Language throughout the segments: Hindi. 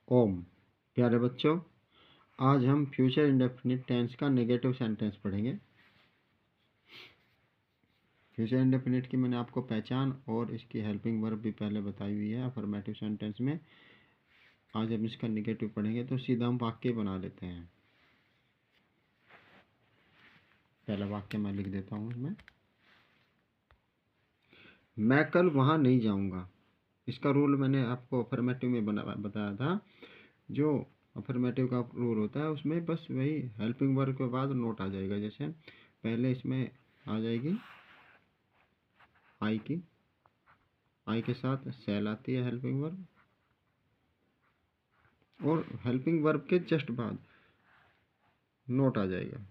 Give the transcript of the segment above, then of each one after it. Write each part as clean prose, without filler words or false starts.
ओम। प्यारे बच्चों, आज हम फ्यूचर इंडेफिनिट टेंस का नेगेटिव सेंटेंस पढ़ेंगे। फ्यूचर इंडेफिनिट की मैंने आपको पहचान और इसकी हेल्पिंग वर्ब भी पहले बताई हुई है अफर्मेटिव सेंटेंस में। आज हम इसका नेगेटिव पढ़ेंगे, तो सीधा हम वाक्य बना लेते हैं। पहला वाक्य मैं लिख देता हूँ इसमें। मैं कल वहाँ नहीं जाऊँगा। इसका रूल मैंने आपको अफर्मेटिव में बताया था। जो अफर्मेटिव का रूल होता है उसमें बस वही हेल्पिंग वर्ब के बाद नोट आ जाएगा। जैसे पहले इसमें आ जाएगी आई के साथ शैल आती है हेल्पिंग वर्ब, और हेल्पिंग वर्ब के जस्ट बाद नोट आ जाएगा।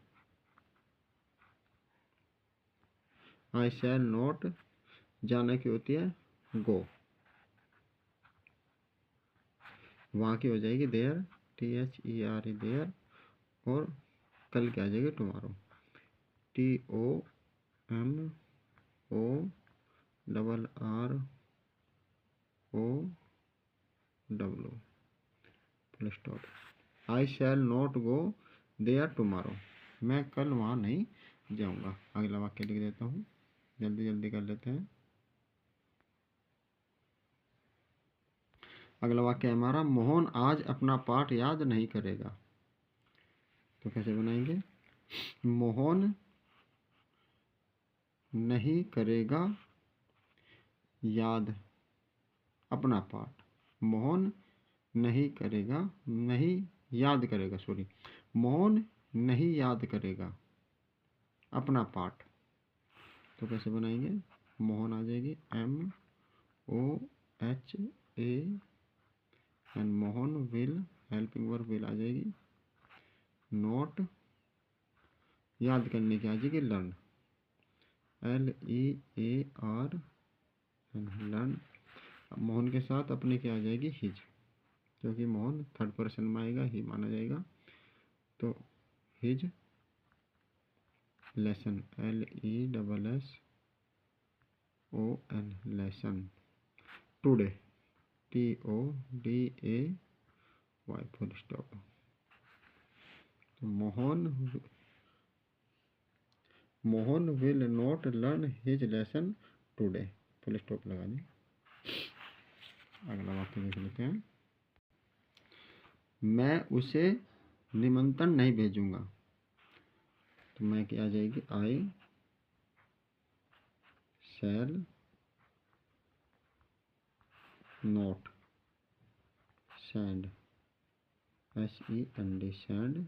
आई शैल नॉट, जाने की होती है गो, वहाँ की हो जाएगी देयर, THERE देयर, और कल क्या आ जाएगी tomorrow, TOMORRO, full stop. I shall not go there tomorrow. मैं कल वहाँ नहीं जाऊँगा। अगला वाक्य लिख देता हूँ, जल्दी जल्दी कर लेते हैं। अगला वाक्य हमारा, मोहन आज अपना पाठ याद नहीं करेगा। तो कैसे बनाएंगे? मोहन नहीं करेगा याद अपना पाठ। मोहन नहीं करेगा, नहीं याद करेगा, सॉरी, मोहन नहीं याद करेगा अपना पाठ। तो कैसे बनाएंगे? मोहन आ जाएगी MOHA, and Mohan will, helping verb will आ जाएगी, नोट, याद करने की आ जाएगी लर्न, LEAR, लर्न। मोहन के साथ अपने क्या आ जाएगी हिज, क्योंकि मोहन थर्ड पर्सन में आएगा, ही माना जाएगा। तो his lesson, LESSON, lesson. Today, TODAY, full stop. तो Mohan will not learn his lesson today, full stop लगा दें। अगला वाक्य देख लेते हैं। मैं उसे निमंत्रण नहीं भेजूंगा। तो मैं क्या आ जाएगी? I shall not send, SEND, send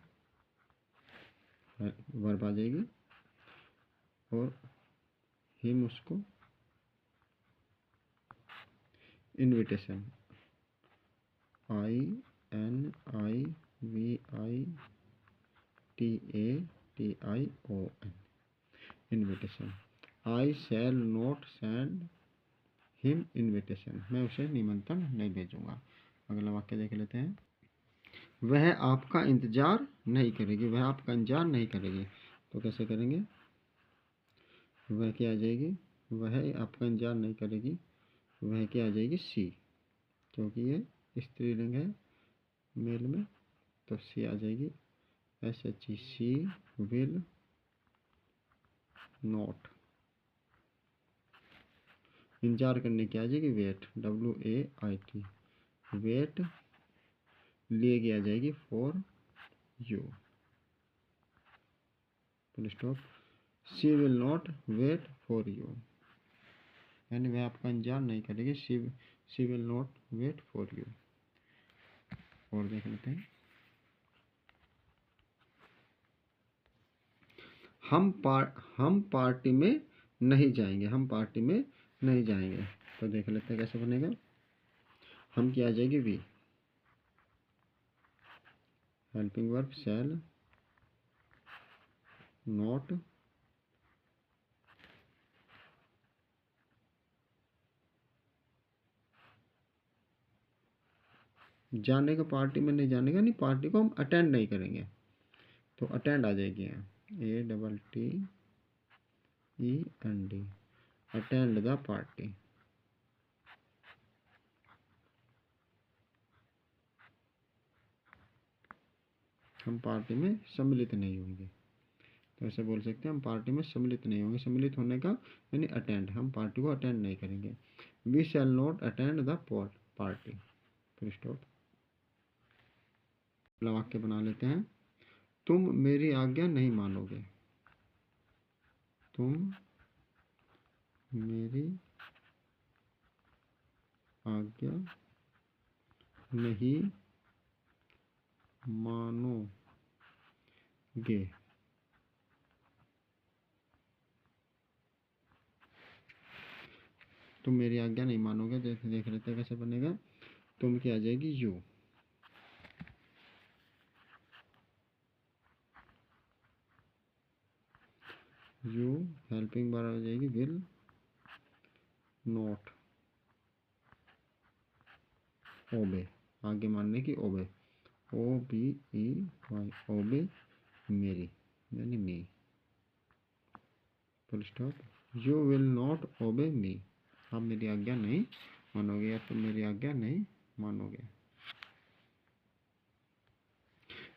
verb आ जाएगी, और हिम उसको invitation, INIVITATION, invitation. I shall not send him invitation. मैं उसे निमंत्रण नहीं भेजूंगा। अगला वाक्य देख लेते हैं। वह आपका इंतजार नहीं करेगी। वह आपका इंतजार नहीं करेगी। तो कैसे करेंगे? वह क्या आ जाएगी? वह आपका इंतजार नहीं करेगी। वह क्या आ जाएगी? सी, क्योंकि ये स्त्रीलिंग है मेल में, तो सी आ जाएगी, SHE, विल नॉट। इंतजार करने की आ जाएगी वेट, WAIT, वेट। लिए की आ जाएगी for you, full stop. She will not wait for you, यानी वह आपका इंतजार नहीं करेगी। She will not wait for you. और देख लेते हैं। हम पार्टी में नहीं जाएंगे। हम पार्टी में नहीं जाएंगे। तो देख लेते हैं कैसे बनेगा। हम क्या आ जाएगी? We, helping verb shall not, जाने का, पार्टी में नहीं जाने का, नहीं, पार्टी को हम अटेंड नहीं करेंगे। तो अटेंड आ जाएगी यहाँ, ATTEND, अटेंड द पार्टी। हम पार्टी में सम्मिलित नहीं होंगे। तो ऐसे बोल सकते हैं हम पार्टी में सम्मिलित नहीं होंगे। सम्मिलित होने का यानी अटेंड, हम पार्टी को अटेंड नहीं करेंगे। We shall not attend the party. फिर स्टॉप। अगला वाक्य बना लेते हैं। तुम मेरी आज्ञा नहीं मानोगे। तुम मेरी आज्ञा नहीं मानोगे। तुम मेरी आज्ञा नहीं मानोगे। देख लेते हैं कैसे बनेगा। तुम की आ जाएगी यू, यू हेल्पिंग वर्ब आ जाएगी विल नॉट, ओबे आगे मानने की ओबे, O B E Y obey मेरी यानी me. Full stop. You will not obey me. आप मेरी आज्ञा नहीं मानोगे या तुम मेरी आज्ञा नहीं मानोगे।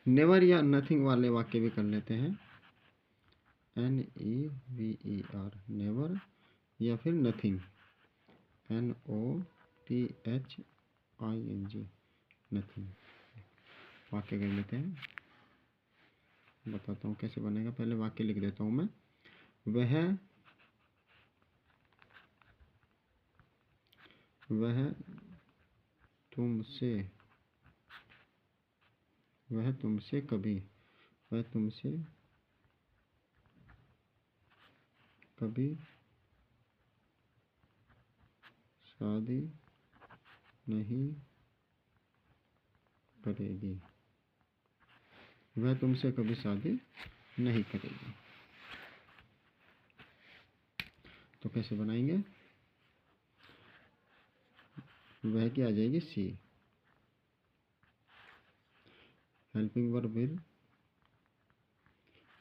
नेवर या नथिंग वाले वाक्य भी कर लेते हैं। NEVER नेवर या फिर नथिंग NOTHING नथिंग। वाक्य कर लेते हैं। बताता हूँ कैसे बनेगा। पहले वाक्य लिख देता हूँ मैं। वह तुमसे कभी शादी नहीं करेगी। वह तुमसे कभी शादी नहीं करेगी। तो कैसे बनाएंगे। वह की आ जाएगी सी, हेल्पिंग वर्ब विल,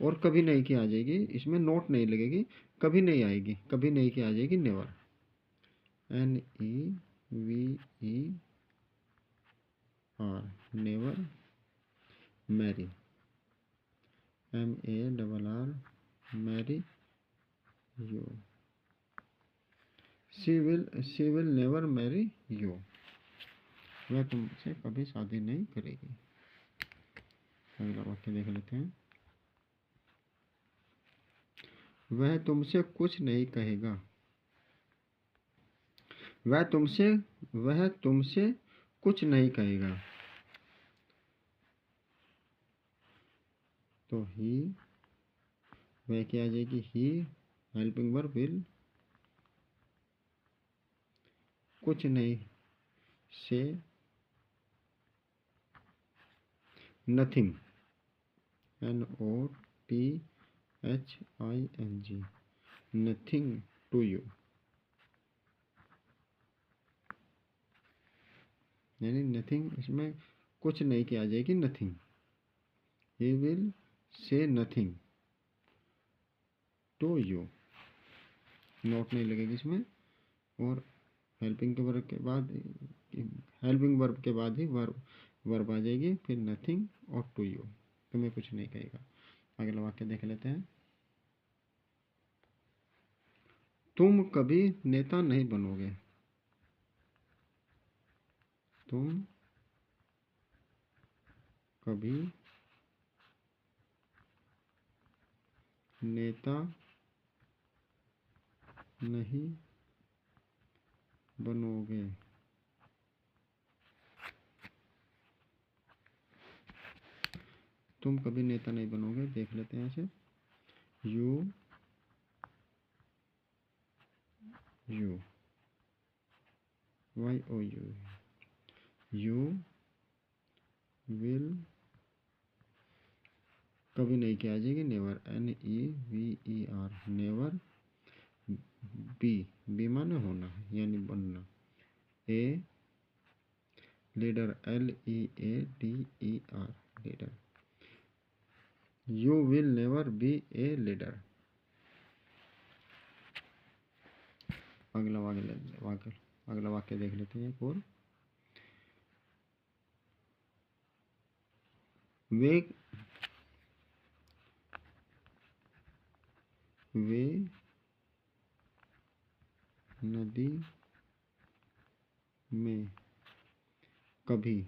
और कभी नहीं की आ जाएगी। इसमें नोट नहीं लगेगी, कभी नहीं आएगी। कभी नहीं की आ जाएगी never, NEVER never. Marry MARR marry you. She will never marry you. वह तुमसे कभी शादी नहीं करेगी। अगला वाक्य देख लेते हैं। वह तुमसे कुछ नहीं कहेगा। वह तुमसे कुछ नहीं कहेगा। तो ही, वह क्या आ जाएगी ही हेल्पिंग वर्ब विल, कुछ नहीं से nothing NOTHING nothing to you, यानी नथिंग इसमें कुछ नहीं की आ जाएगी nothing. He will say nothing to you, not नहीं लगेगी इसमें। और हेल्पिंग वर्ब के बाद ही वर्ब आ जाएगी, फिर नथिंग और टू यू, तुम्हें कुछ नहीं कहेगा। अगला वाक्य देख लेते हैं। तुम कभी नेता नहीं बनोगे। तुम कभी नेता नहीं बनोगे। तुम कभी नेता नहीं बनोगे। देख लेते हैं ऐसे। यू YOU यू विल, कभी नहीं किया जाएगी नेवर NEVER नेवर। बी माने होना यानी बनना। A leader LEADER leader. You will never be a leader. अगला वाक्य देख लेते हैं एक और। वे नदी में कभी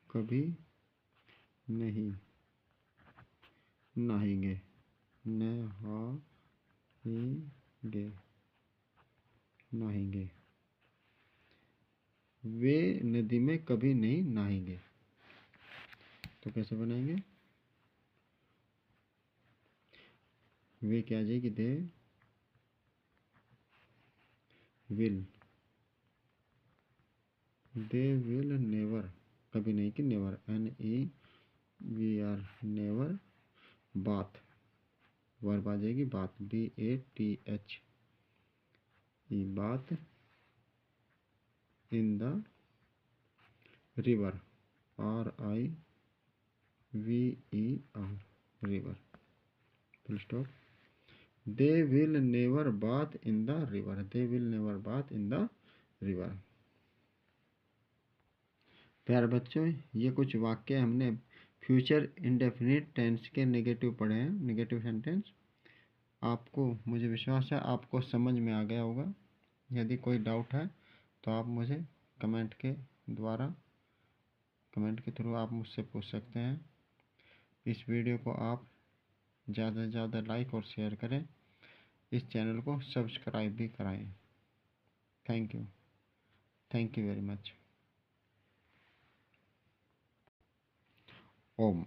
कभी नहीं नहाएंगे। नहाएंगे नहाएंगे। वे नदी में कभी नहीं नहाएंगे। तो कैसे बनाएंगे? वे क्या आ जाएगी? दे विल नेवर, कभी नहीं कि never, NEVR never bath, verb आ जाएगी bath, BATH bath in the river, RIVER river, full stop. They will never bath in the river, they will never bath in the river. प्यारे बच्चों, ये कुछ वाक्य हमने फ्यूचर इंडेफिनिट टेंस के नेगेटिव पढ़े हैं, नेगेटिव सेंटेंस। आपको, मुझे विश्वास है आपको समझ में आ गया होगा। यदि कोई डाउट है तो आप मुझे कमेंट के द्वारा, कमेंट के थ्रू आप मुझसे पूछ सकते हैं। इस वीडियो को आप ज़्यादा से ज़्यादा लाइक और शेयर करें। इस चैनल को सब्सक्राइब भी कराएं। Thank you very much. Om.